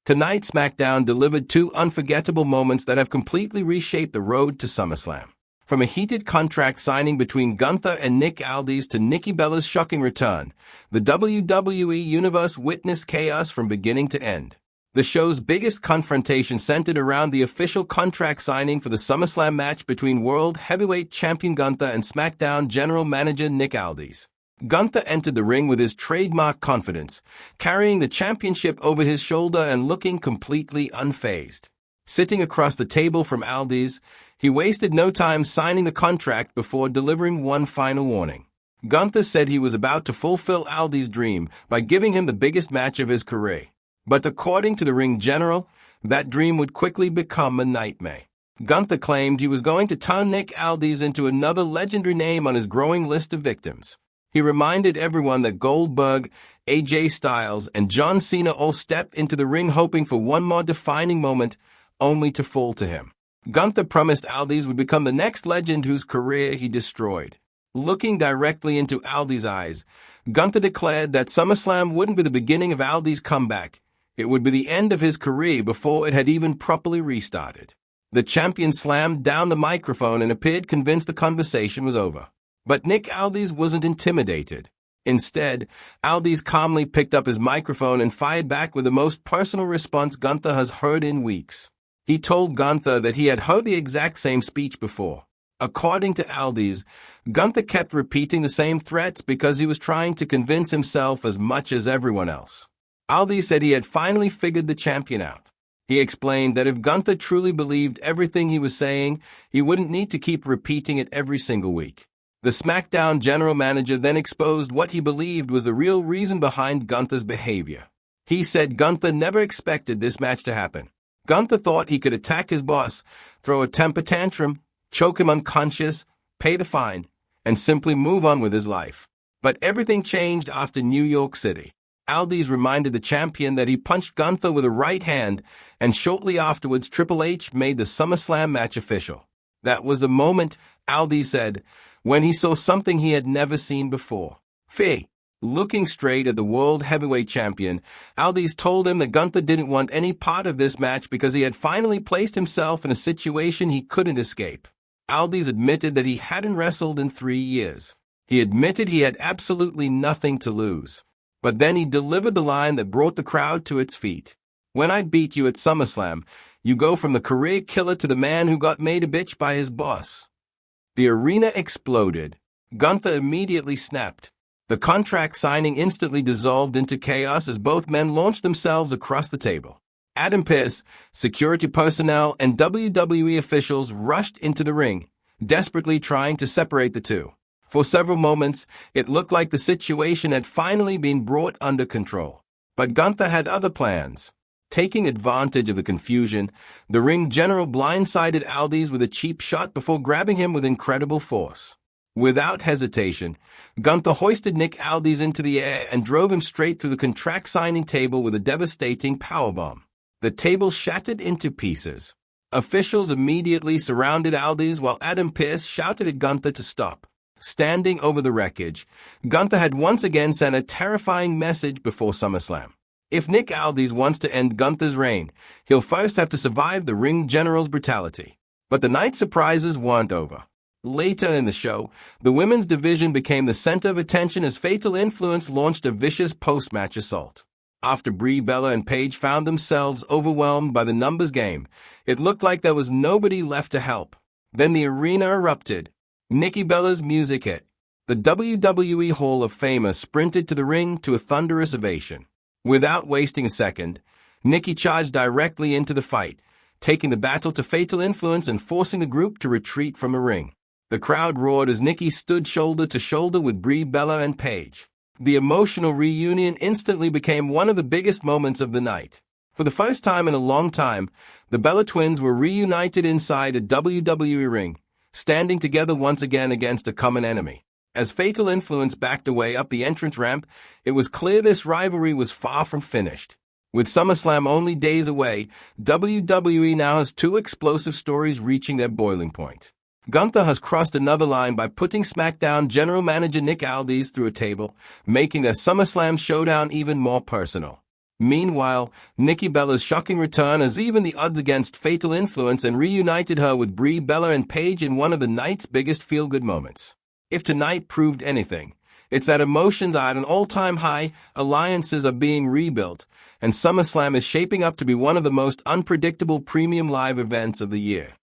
Tonight, SmackDown delivered two unforgettable moments that have completely reshaped the road to SummerSlam. From a heated contract signing between Gunther and Nick Aldis to Nikki Bella's shocking return, the WWE Universe witnessed chaos from beginning to end. The show's biggest confrontation centered around the official contract signing for the SummerSlam match between World Heavyweight Champion Gunther and SmackDown General Manager Nick Aldis. Gunther entered the ring with his trademark confidence, carrying the championship over his shoulder and looking completely unfazed. Sitting across the table from Aldis, he wasted no time signing the contract before delivering one final warning. Gunther said he was about to fulfill Aldis' dream by giving him the biggest match of his career. But according to the ring general, that dream would quickly become a nightmare. Gunther claimed he was going to turn Nick Aldis into another legendary name on his growing list of victims. He reminded everyone that Goldberg, AJ Styles, and John Cena all stepped into the ring hoping for one more defining moment, only to fall to him. Gunther promised Aldis would become the next legend whose career he destroyed. Looking directly into Aldis' eyes, Gunther declared that SummerSlam wouldn't be the beginning of Aldis' comeback. It would be the end of his career before it had even properly restarted. The champion slammed down the microphone and appeared convinced the conversation was over. But Nick Aldis wasn't intimidated. Instead, Aldis calmly picked up his microphone and fired back with the most personal response Gunther has heard in weeks. He told Gunther that he had heard the exact same speech before. According to Aldis, Gunther kept repeating the same threats because he was trying to convince himself as much as everyone else. Aldis said he had finally figured the champion out. He explained that if Gunther truly believed everything he was saying, he wouldn't need to keep repeating it every single week. The SmackDown General Manager then exposed what he believed was the real reason behind Gunther's behavior. He said Gunther never expected this match to happen. Gunther thought he could attack his boss, throw a temper tantrum, choke him unconscious, pay the fine, and simply move on with his life. But everything changed after New York City. Aldis reminded the champion that he punched Gunther with a right hand, and shortly afterwards Triple H made the SummerSlam match official. That was the moment, Aldis said, when he saw something he had never seen before. Fear. Looking straight at the World Heavyweight Champion, Aldis told him that Gunther didn't want any part of this match because he had finally placed himself in a situation he couldn't escape. Aldis admitted that he hadn't wrestled in 3 years. He admitted he had absolutely nothing to lose. But then he delivered the line that brought the crowd to its feet. When I beat you at SummerSlam, you go from the career killer to the man who got made a bitch by his boss. The arena exploded. Gunther immediately snapped. The contract signing instantly dissolved into chaos as both men launched themselves across the table. Pearce, security personnel, and WWE officials rushed into the ring, desperately trying to separate the two. For several moments, it looked like the situation had finally been brought under control. But Gunther had other plans. Taking advantage of the confusion, the ring general blindsided Aldis with a cheap shot before grabbing him with incredible force. Without hesitation, Gunther hoisted Nick Aldis into the air and drove him straight through the contract signing table with a devastating powerbomb. The table shattered into pieces. Officials immediately surrounded Aldis while Pearce shouted at Gunther to stop. Standing over the wreckage, Gunther had once again sent a terrifying message before SummerSlam. If Nick Aldis wants to end Gunther's reign, he'll first have to survive the ring general's brutality. But the night's surprises weren't over. Later in the show, the women's division became the center of attention as Fatal Influence launched a vicious post-match assault. After Brie Bella and Paige found themselves overwhelmed by the numbers game, it looked like there was nobody left to help. Then the arena erupted. Nikki Bella's music hit. The WWE Hall of Famers sprinted to the ring to a thunderous ovation. Without wasting a second, Nikki charged directly into the fight, taking the battle to Fatal Influence and forcing the group to retreat from the ring. The crowd roared as Nikki stood shoulder to shoulder with Brie Bella and Paige. The emotional reunion instantly became one of the biggest moments of the night. For the first time in a long time, the Bella twins were reunited inside a WWE ring, standing together once again against a common enemy. As Fatal Influence backed away up the entrance ramp, it was clear this rivalry was far from finished. With SummerSlam only days away, WWE now has two explosive stories reaching their boiling point. Gunther has crossed another line by putting SmackDown General Manager Nick Aldis through a table, making their SummerSlam showdown even more personal. Meanwhile, Nikki Bella's shocking return has even the odds against Fatal Influence and reunited her with Brie Bella and Paige in one of the night's biggest feel-good moments. If tonight proved anything, it's that emotions are at an all-time high, alliances are being rebuilt, and SummerSlam is shaping up to be one of the most unpredictable premium live events of the year.